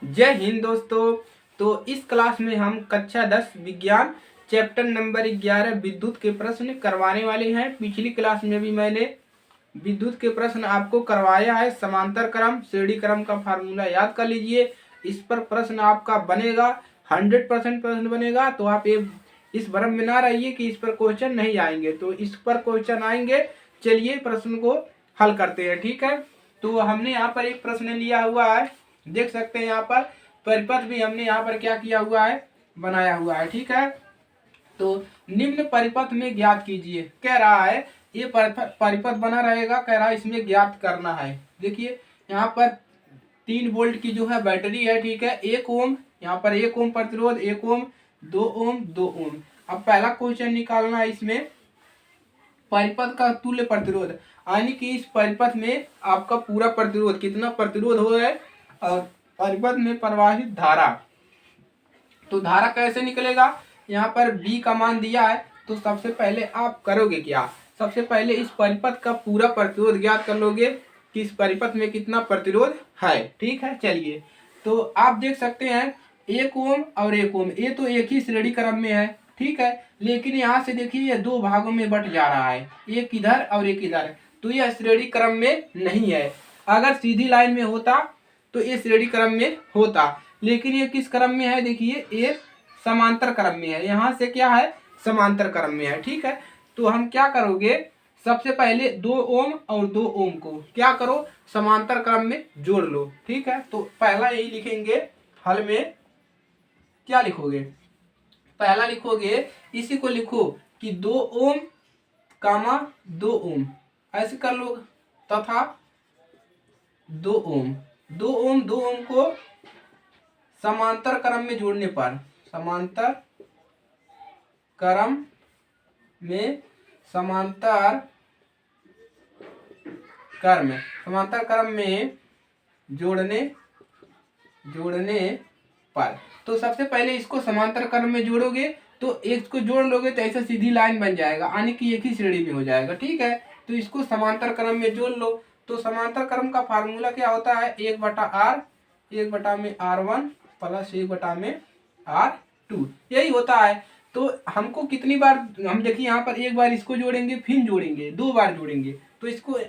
जय हिंद दोस्तों। तो इस क्लास में हम कक्षा 10 विज्ञान चैप्टर नंबर 11 विद्युत के प्रश्न करवाने वाले हैं। पिछली क्लास में भी मैंने विद्युत के प्रश्न आपको करवाया है। समांतर क्रम श्रेणी क्रम का फार्मूला याद कर लीजिए। इस पर प्रश्न आपका बनेगा, 100% प्रश्न बनेगा। तो आप ये इस भ्रम में ना रहिए कि इस पर क्वेश्चन नहीं आएंगे, तो इस पर क्वेश्चन आएंगे। चलिए प्रश्न को हल करते हैं, ठीक है। तो हमने यहाँ पर एक प्रश्न लिया हुआ है, देख सकते हैं यहाँ पर परिपथ भी हमने यहाँ पर क्या किया हुआ है, बनाया हुआ है, ठीक है। तो निम्न परिपथ में ज्ञात कीजिए, कह रहा है ये परिपथ बना रहेगा, कह रहा है इसमें ज्ञात करना है। देखिए यहाँ पर 3 वोल्ट की जो है बैटरी है, ठीक है। 1 ओम, यहाँ पर 1 ओम प्रतिरोध, 1 ओम, 2 ओम, 2 ओम। अब पहला क्वेश्चन निकालना है इसमें परिपथ का तुल्य प्रतिरोध, यानी कि इस परिपथ में आपका पूरा प्रतिरोध कितना प्रतिरोध हो है और परिपथ में प्रवाहित धारा। तो धारा कैसे निकलेगा, यहाँ पर B का मान दिया है। तो सबसे पहले आप करोगे क्या, सबसे पहले इस परिपथ का पूरा प्रतिरोध ज्ञात कर लोगे कि इस परिपथ में कितना प्रतिरोध है, ठीक है। चलिए तो आप देख सकते हैं 1 ओम और 1 ओम, ये तो एक ही श्रेणी क्रम में है, ठीक है। लेकिन यहाँ से देखिए ये 2 भागों में बट जा रहा है, एक इधर और एक इधर। तो यह श्रेणी क्रम में नहीं है। अगर सीधी लाइन में होता तो ये श्रेणी क्रम में होता, लेकिन ये किस क्रम में है, देखिए ये समांतर क्रम में है। यहाँ से क्या है, समांतर क्रम में है, ठीक है। तो हम क्या करोगे, सबसे पहले 2 ओम और 2 ओम को क्या करो, समांतर क्रम में जोड़ लो, ठीक है। तो पहला यही लिखेंगे, हल में क्या लिखोगे, पहला लिखोगे इसी को लिखो कि 2 ओम कामा 2 ओम, ऐसे कर लो, तथा 2 ओम, 2 ओम 2 ओम को समांतर क्रम में जोड़ने पर, समांतर क्रम में, समांतर क्रम में जोड़ने पर। तो सबसे पहले इसको समांतर क्रम में जोड़ोगे तो एक को जोड़ लोगे तो ऐसे सीधी लाइन बन जाएगा, यानी कि एक ही श्रेणी में हो जाएगा, ठीक है। तो इसको समांतर क्रम में जोड़ लो। तो समांतर क्रम का फार्मूला क्या होता है, 1/r, 1/r1 प्लस 1/r2, यही होता है। तो हमको कितनी बार, हम देखिए यहाँ पर एक बार इसको जोड़ेंगे, फिर जोड़ेंगे, 2 बार जोड़ेंगे, तो इसको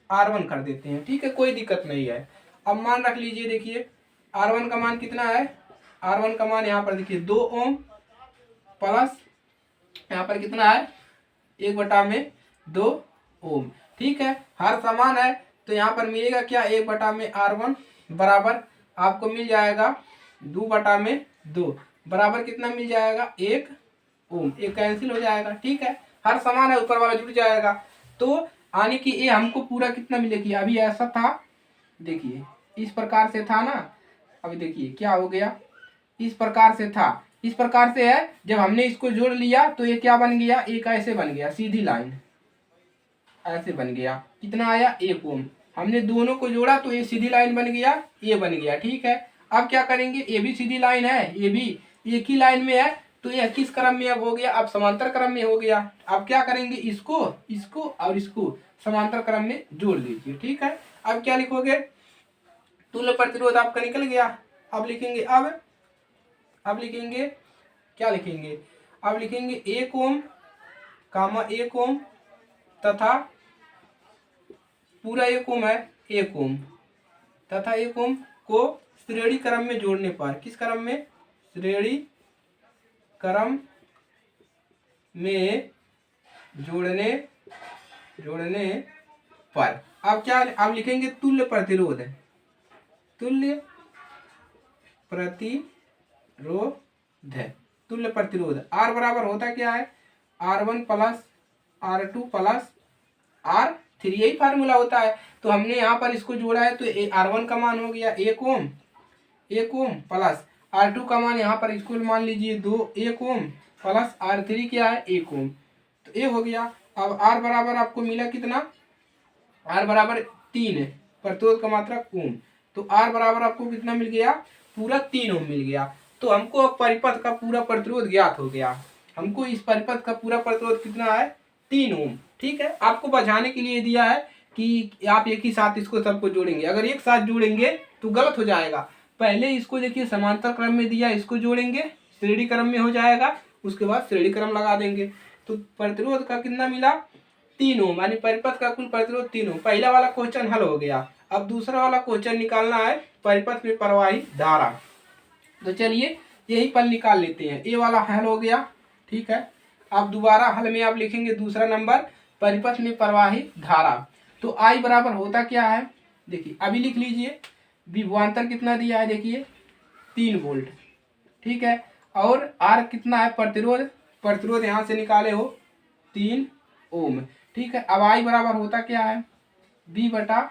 R1 कर देते हैं, ठीक है, कोई दिक्कत नहीं है। अब मान रख लीजिए, देखिए R1 का मान कितना है, R1 का मान यहाँ पर देखिए 2 ओम प्लस यहाँ पर कितना है, 1/2 ओम, ठीक है। हर समान है तो यहाँ पर मिलेगा क्या, 1/R1 बराबर आपको मिल जाएगा 2/2 बराबर कितना मिल जाएगा, 1 ओम। एक कैंसिल हो जाएगा, ठीक है। हर समान है, ऊपर वाला जुड़ जाएगा। तो यानी कि ये हमको पूरा कितना मिलेगी, अभी ऐसा था, देखिए इस प्रकार से था ना, अभी देखिए क्या हो गया, इस प्रकार से था, इस प्रकार से है। जब हमने इसको जोड़ लिया तो ये क्या बन गया, एक ऐसे बन गया, सीधी लाइन ऐसे बन गया, कितना आया, 1 ओम। हमने दोनों को जोड़ा तो ये सीधी लाइन बन गया, ये बन गया, ठीक है। अब क्या करेंगे, ये भी सीधी लाइन है, ये भी एक ही लाइन में है, तो ये किस क्रम में अब हो गया, अब समांतर क्रम में हो गया। अब क्या करेंगे, इसको और इसको समांतर क्रम में जोड़ लीजिए, ठीक है। अब क्या लिखोगे, तुल्य प्रतिरोध आपका निकल गया। अब लिखेंगे, अब लिखेंगे क्या लिखेंगे, अब लिखेंगे 1 ओम कामा 1 ओम तथा पूरा 1 ओम है, 1 ओम तथा 1 ओम को श्रेणी क्रम में जोड़ने पर, किस क्रम में, श्रेणी क्रम में जोड़ने पर। अब क्या, अब लिखेंगे तुल्य प्रतिरोध, तुल्य प्रतिरोध R बराबर होता क्या है, R1 plus R2 plus R3, यही फार्मूला होता है। तो हमने यहाँ पर इसको जोड़ा है तो R1 का मान हो गया 1 ओम, 1 ओम प्लस R2 का मान यहाँ पर इसको मान लीजिए 1 ओम प्लस R3 क्या है, 1 ओम, तो ये हो गया। अब R बराबर आपको मिला कितना, R बराबर 3 है, प्रतिरोध का मात्रा ओम, तो R बराबर आपको कितना मिल गया, पूरा 3 ओम मिल गया। तो हमको अब परिपथ का पूरा प्रतिरोध ज्ञात हो गया। हमको इस परिपथ का पूरा प्रतिरोध कितना है, 3 ओम, ठीक है। आपको बचाने के लिए दिया है कि आप एक ही साथ इसको सबको जोड़ेंगे, अगर एक साथ जोड़ेंगे तो गलत हो जाएगा। पहले इसको देखिए समांतर क्रम में दिया, इसको जोड़ेंगे, श्रेणी क्रम में हो जाएगा, उसके बाद श्रेणी क्रम लगा देंगे। तो प्रतिरोध का कितना मिला 3 ओम, यानी परिपथ का कुल प्रतिरोध 3 ओम। पहला वाला क्वेश्चन हल हो गया। अब दूसरा वाला क्वेश्चन निकालना है परिपथ में प्रवाहित धारा। तो चलिए यही पल निकाल लेते हैं। ये वाला हल हो गया, ठीक है। अब दोबारा हल में आप लिखेंगे दूसरा नंबर परिपथ में प्रवाहित धारा। तो आई बराबर होता क्या है, देखिए अभी लिख लीजिए। विभवांतर कितना दिया है, देखिए 3 वोल्ट, ठीक है। और आर कितना है प्रतिरोध, प्रतिरोध यहाँ से निकाले हो 3 ओम, ठीक है। अब आई बराबर होता क्या है बी बटा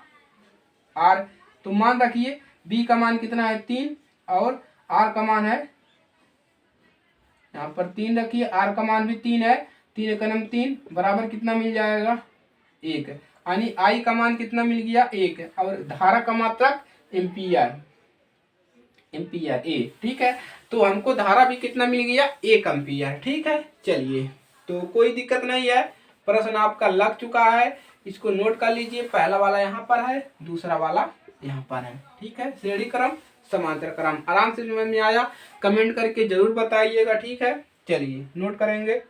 आर। तो मान रखिए बी का मान कितना है 3 और आर का मान है यहाँ पर 3 रखिए, आर का मान भी 3 है। 3 एकम 3 बराबर कितना मिल जाएगा 1, यानी आई का मान कितना मिल गया 1 और धारा का मात्रक एम्पियर, एम्पियर ए, ठीक है। तो हमको धारा भी कितना मिल गया 1 एम्पियर, ठीक है। चलिए तो कोई दिक्कत नहीं है, प्रश्न आपका लग चुका है, इसको नोट कर लीजिए। पहला वाला यहाँ पर है, दूसरा वाला यहाँ पर है, ठीक है। श्रेणी क्रम समांतर क्रम आराम से समझ में आया, कमेंट करके जरूर बताइएगा, ठीक है। चलिए नोट करेंगे।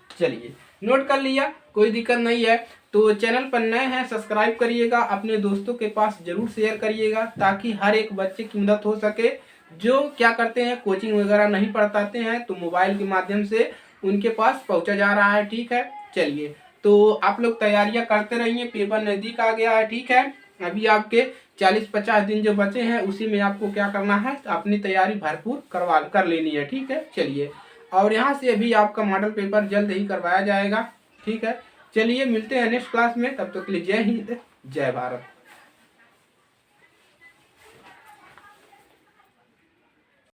चलिए नोट कर लिया, कोई दिक्कत नहीं है। तो चैनल पर नए हैं सब्सक्राइब करिएगा, अपने दोस्तों के पास जरूर शेयर करिएगा ताकि हर एक बच्चे की मदद हो सके। जो क्या करते हैं कोचिंग वगैरह नहीं पढ़ पाते हैं तो मोबाइल के माध्यम से उनके पास पहुंचा जा रहा है, ठीक है। चलिए तो आप लोग तैयारियां करते रहिए, पेपर नज़दीक आ गया है, ठीक है। अभी आपके 40-50 दिन जो बचे हैं उसी में आपको क्या करना है, अपनी तैयारी भरपूर कर लेनी है, ठीक है। चलिए और यहाँ से अभी आपका मॉडल पेपर जल्द ही करवाया जाएगा, ठीक है। चलिए मिलते हैं नेक्स्ट क्लास में, तब तक के लिए जय हिंद जय भारत।